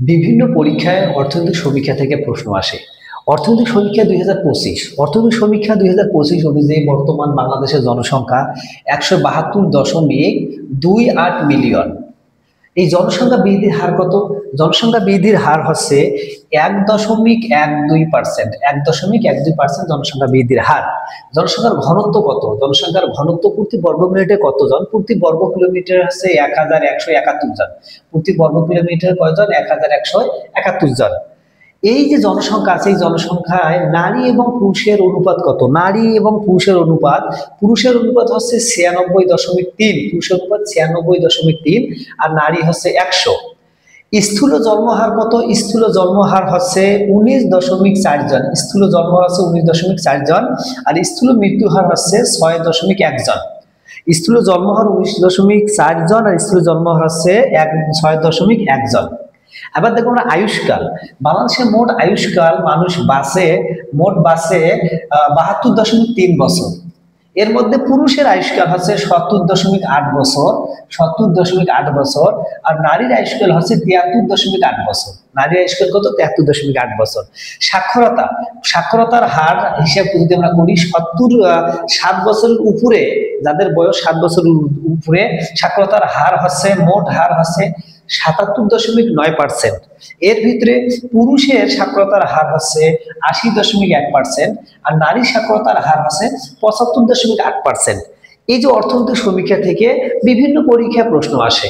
বিভিন্ন পরীক্ষায় অর্থনৈতিক সমীক্ষা থেকে প্রশ্ন আসে। অর্থনৈতিক সমীক্ষা ২০২৫, অর্থনৈতিক সমীক্ষা ২০২৫ অনুযায়ী বর্তমান বাংলাদেশের জনসংখ্যা ১৭২.28 মিলিয়ন। এই জনসংখ্যা বৃদ্ধির হার কত? জনসংখ্যা বৃদ্ধির হার হচ্ছে ১.১২%। ১.১২% জনসংখ্যা বৃদ্ধির হার। জনসংখ্যার ঘনত্ব কত? জনসংখ্যার ঘনত্ব প্রতি বর্গ মিনিটে কতজন? প্রতি বর্গ কিলোমিটার হচ্ছে ১১৭১ জন। প্রতি বর্গ কিলোমিটার কয়জন? ১১৭১ জন। এই যে জনসংখ্যা আছে, এই জনসংখ্যায় নারী এবং পুরুষের অনুপাত কত? নারী এবং পুরুষের অনুপাত হচ্ছে ৯৬.৩, পুরুষের অনুপাত ৯৬.৩ আর নারী হচ্ছে ১০০। স্থূল জন্মহার কত? স্থূল জন্মহার হচ্ছে ১৯.৪ জন। স্থূল জন্মহার হচ্ছে ১৯.৪ জন আর স্থূল মৃত্যুহার হচ্ছে ৬.১ জন। স্থূল জন্মহার ১৯.৪ জন আর স্থূল জন্মহার হচ্ছে ৬.১ জন। এবার দেখো আমরা আয়ুষ্কাল। বাংলাদেশের মোট আয়ুষ্কাল মানুষ বাঁচে ৭২.৩ বছর। এর মধ্যে পুরুষের আয়ুষ্কাল হচ্ছে ৭০.৮ বছর, ৭০.৮ বছর আর নারীর আয়ুষ্কাল হচ্ছে ৭৩.৮ বছর। নারীর আয়ুষ্কাল কত? ৭৩.৮ বছর। সাক্ষরতা, সাক্ষরতার হার হিসাব যদি আমরা করি ৭ বছরের উপরে, যাদের বয়স ৭ বছরের উপরে, সাক্ষরতার হার হচ্ছে, মোট হার হচ্ছে ৭৭.৯%। এর ভিতরে পুরুষের সাক্ষরতার হার হচ্ছে ৮০.১% আর নারীর সাক্ষরতার হার হচ্ছে ৭৫.৮%। এই যে অর্থনৈতিক সমীক্ষা থেকে বিভিন্ন পরীক্ষায় প্রশ্ন আসে।